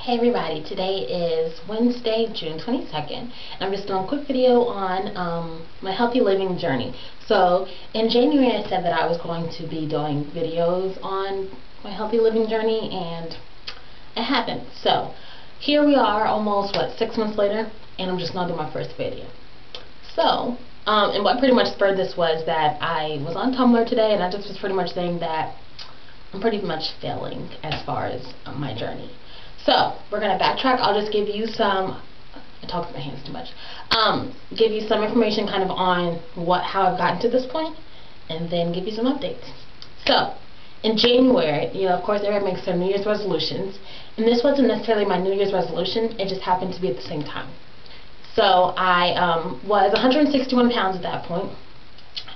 Hey everybody, today is Wednesday, June 22nd, and I'm just doing a quick video on my healthy living journey. So in January I said that I was going to be doing videos on my healthy living journey, and it happened. So here we are almost, 6 months later, and I'm just going to do my first video. So, and what pretty much spurred this was that I was on Tumblr today, and I just was pretty much saying that I'm pretty much failing as far as my journey. So, we're going to backtrack. I'll just give you some, I talk with my hands too much, give you some information kind of on how I've gotten to this point, and then give you some updates. So, in January, of course everybody makes their New Year's resolutions, and this wasn't necessarily my New Year's resolution, it just happened to be at the same time. So, I was 161 pounds at that point,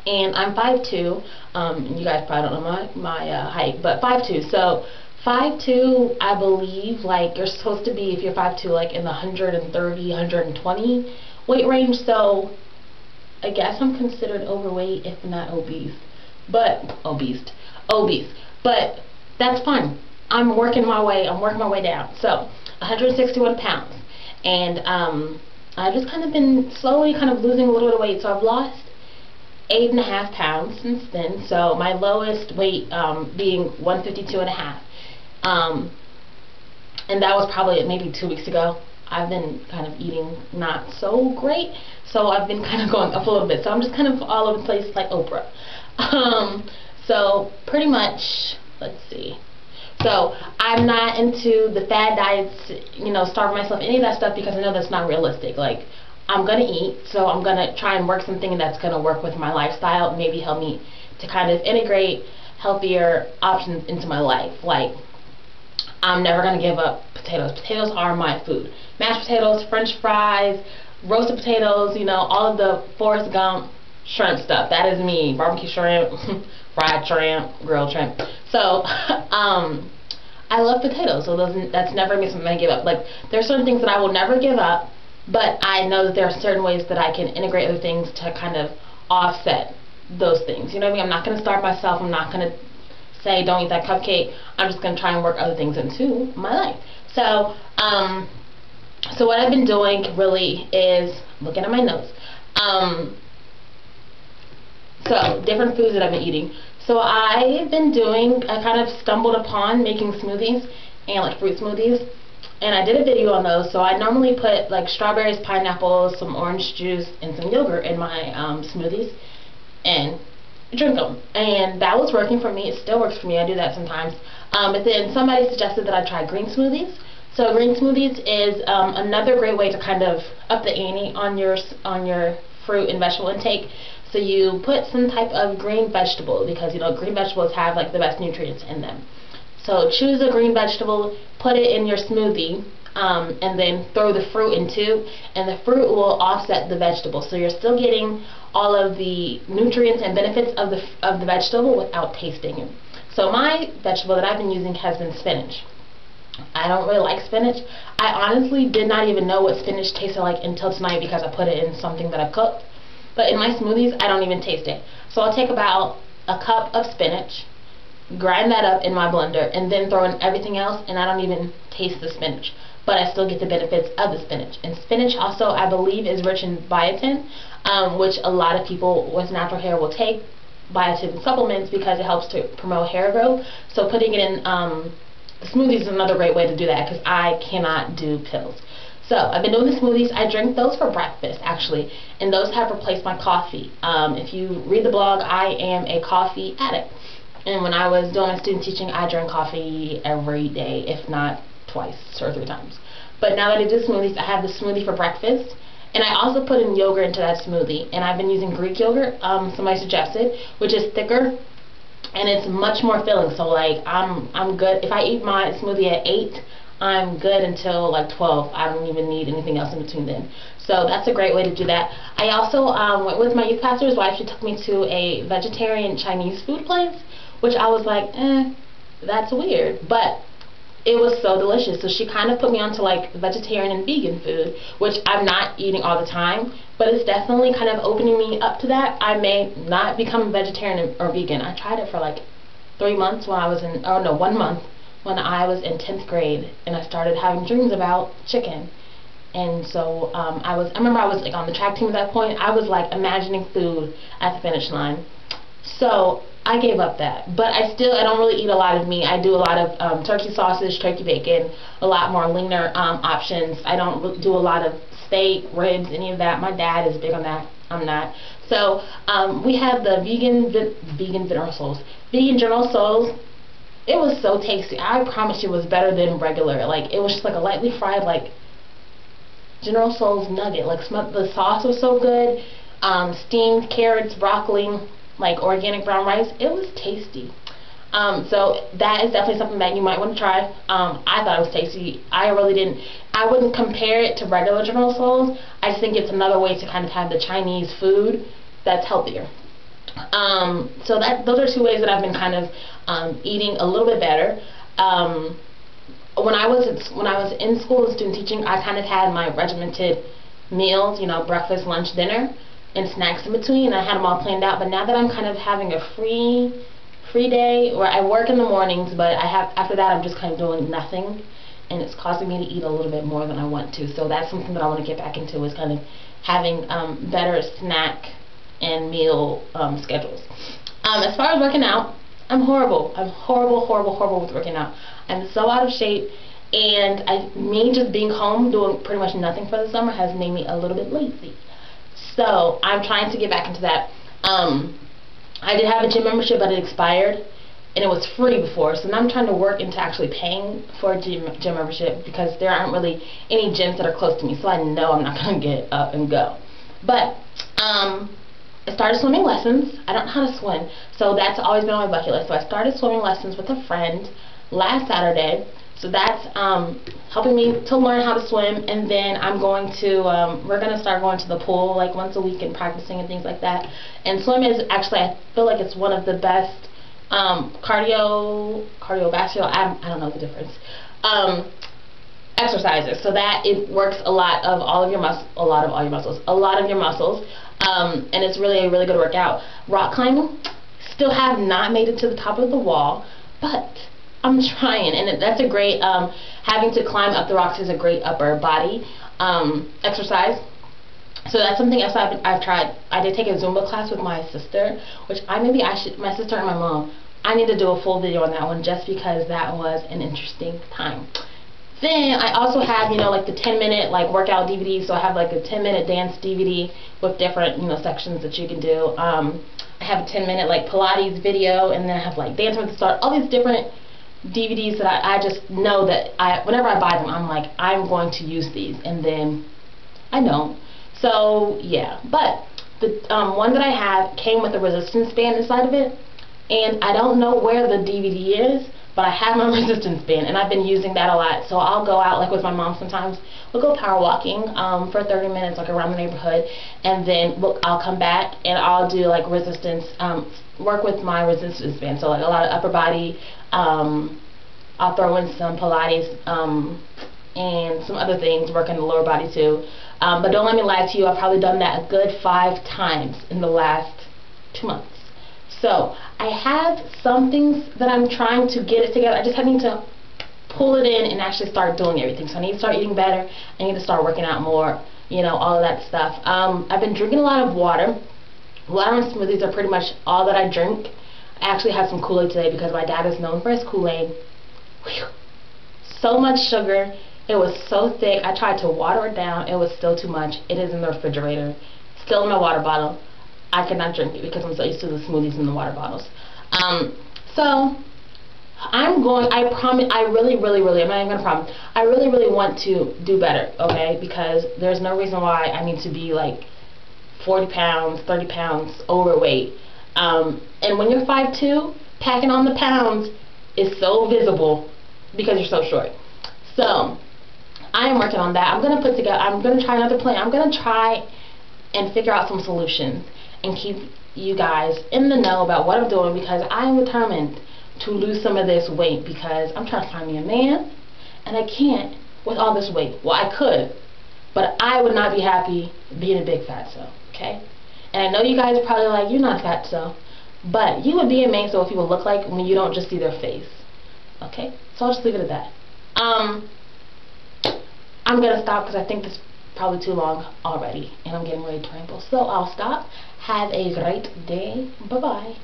and I'm 5'2", and you guys probably don't know my height, but 5'2", so 5'2", I believe, you're supposed to be, if you're 5'2", in the 130, 120 weight range, so I guess I'm considered overweight, if not obese, but that's fine. I'm working my way down. So 161 pounds, and I've just kind of been slowly losing a little bit of weight, so I've lost 8.5 pounds since then, so my lowest weight being 152.5. And that was probably maybe 2 weeks ago. I've been kind of eating not so great, so I've been kind of going up a little bit. So I'm just kind of all over the place like Oprah. So pretty much, let's see. So I'm not into the fad diets, starve myself, any of that stuff, because I know that's not realistic. I'm gonna eat, so I'm gonna try and work something that's gonna work with my lifestyle, maybe help me to kind of integrate healthier options into my life. I'm never going to give up potatoes. Potatoes are my food. Mashed potatoes, french fries, roasted potatoes, all of the Forrest Gump shrimp stuff. That is me. Barbecue shrimp, fried shrimp, grilled shrimp. So, I love potatoes, so that's never going to be something I give up. There are certain things that I will never give up, but I know that there are certain ways that I can integrate other things to kind of offset those things. You know what I mean? I'm not going to starve myself. I'm not going to say don't eat that cupcake. I'm just going to try and work other things into my life. So, so what I've been doing really is looking at my notes. So different foods that I've been eating. So I've been I kind of stumbled upon making smoothies and fruit smoothies, and I did a video on those. So I normally put strawberries, pineapples, some orange juice, and some yogurt in my smoothies, and drink them, and that was working for me. It still works for me. I do that sometimes. But then somebody suggested that I try green smoothies. So green smoothies is another great way to kind of up the ante on your fruit and vegetable intake. So you put some type of green vegetable, because green vegetables have the best nutrients in them. So choose a green vegetable, put it in your smoothie, and then throw the fruit in too, and the fruit will offset the vegetable. So you're still getting all of the nutrients and benefits of the vegetable without tasting it. So my vegetable that I've been using has been spinach. I don't really like spinach. I honestly did not even know what spinach tasted like until tonight, because I put it in something that I cooked. But in my smoothies, I don't even taste it. So I'll take about a cup of spinach, grind that up in my blender, and then throw in everything else, and I don't even taste the spinach, but I still get the benefits of the spinach. And spinach also, I believe, is rich in biotin, which a lot of people with natural hair will take biotin supplements because it helps to promote hair growth. So putting it in the smoothies is another great way to do that, because I cannot do pills. So I've been doing the smoothies. I drink those for breakfast, actually, and those have replaced my coffee. If you read the blog, I am a coffee addict. And when I was doing my student teaching, I drank coffee every day, if not twice or 3 times. But now that I do smoothies, I have the smoothie for breakfast, and I also put in yogurt into that smoothie. And I've been using Greek yogurt, somebody suggested, which is thicker, and it's much more filling. So I'm good. If I eat my smoothie at 8, I'm good until 12. I don't even need anything else in between then. So that's a great way to do that. I also went with my youth pastor's wife. She took me to a vegetarian Chinese food place, which I was like, that's weird, but it was so delicious. So she kind of put me onto vegetarian and vegan food, which I'm not eating all the time, but it's definitely kind of opening me up to that. I may not become vegetarian or vegan. I tried it for 3 months when I was in, 1 month when I was in 10th grade, and I started having dreams about chicken. And so I remember I was like on the track team at that point. I was like imagining food at the finish line. So I gave up that. But I don't really eat a lot of meat. I do a lot of turkey sausage, turkey bacon, a lot more leaner options. I don't do a lot of steak, ribs, any of that. My dad is big on that. I'm not. So we had the vegan General Tso's. Vegan General Tso's. It was so tasty. I promise you, it was better than regular. Like, it was just like a lightly fried, like, General Tso's nugget. Like, the sauce was so good. Steamed carrots, broccoli, like organic brown rice. It was tasty. So that is definitely something that you might want to try. I thought it was tasty. I wouldn't compare it to regular General Tso's. I just think it's another way to kind of have the Chinese food that's healthier. So those are two ways that I've been kind of eating a little bit better. When I was in school and student teaching, I kind of had my regimented meals, you know, breakfast, lunch, dinner, and snacks in between. I had them all planned out. But now that I'm kind of having a free day, where I work in the mornings, but after that I'm just kind of doing nothing, and it's causing me to eat a little bit more than I want to. So that's something that I want to get back into, is kind of having better snack and meal schedules. As far as working out, I'm horrible. I'm horrible with working out. I'm so out of shape, and me just being home doing pretty much nothing for the summer has made me a little bit lazy. So I'm trying to get back into that. I did have a gym membership, but it expired, and it was free before. So now I'm trying to work into actually paying for a gym membership, because there aren't really any gyms that are close to me. So I know I'm not going to get up and go. But I started swimming lessons. I don't know how to swim, so that's always been on my bucket list. So I started swimming lessons with a friend last Saturday. So that's helping me to learn how to swim, and then I'm going to, we're going to start going to the pool like once a week and practicing and things like that. And swim is actually, I feel like it's one of the best cardiovascular, I don't know the difference, exercises. So that it works a lot of your muscles, and it's really a really good workout. Rock climbing, still have not made it to the top of the wall, but I'm trying, and that's a great, having to climb up the rocks is a great upper body exercise. So that's something else I've tried. I did take a Zumba class with my sister, which my sister and my mom, I need to do a full video on that one, just because that was an interesting time. Then I also have, you know, like the 10-minute like workout DVD. So I have like a 10-minute dance DVD with different, you know, sections that you can do. I have a 10-minute like Pilates video, and then I have like Dance with the Stars, all these different DVDs that I just know that whenever I buy them, I'm like, I'm going to use these, and then I don't. So yeah, but the one that I have came with a resistance band inside of it, and I don't know where the DVD is, but I have my resistance band, and I've been using that a lot. So I'll go out like with my mom sometimes. We'll go power walking for 30 minutes, like around the neighborhood, and then I'll come back and I'll do like resistance, work with my resistance band. So like a lot of upper body. I'll throw in some Pilates and some other things, working the lower body too. But don't let me lie to you, I've probably done that a good 5 times in the last 2 months. So I have some things that I'm trying to get it together. I just need to pull it in and actually start doing everything. So I need to start eating better. I need to start working out more, you know, all of that stuff. I've been drinking a lot of water. Water and smoothies are pretty much all that I drink. I actually had some Kool-Aid today, because my dad is known for his Kool-Aid. So much sugar. It was so thick. I tried to water it down. It was still too much. It is in the refrigerator, still in my water bottle. I could not drink it because I'm so used to the smoothies in the water bottles. So I promise, I'm not even going to promise, I really want to do better, okay? Because there's no reason why I need to be like 40 pounds, 30 pounds overweight. And when you're 5'2", packing on the pounds is so visible because you're so short. So I am working on that. I'm going to try another plan. I'm going to try and figure out some solutions and keep you guys in the know about what I'm doing, because I'm determined to lose some of this weight, because I'm trying to find me a man, and I can't with all this weight. Well, I could, but I would not be happy being a big fatso, okay? And I know you guys are probably like, you're not fatso, but you would be amazed at what people look like when you don't just see their face. Okay, so I'll just leave it at that. I'm gonna stop because I think this is probably too long already, and I'm getting ready to ramble. So I'll stop. Have a great day. Bye bye.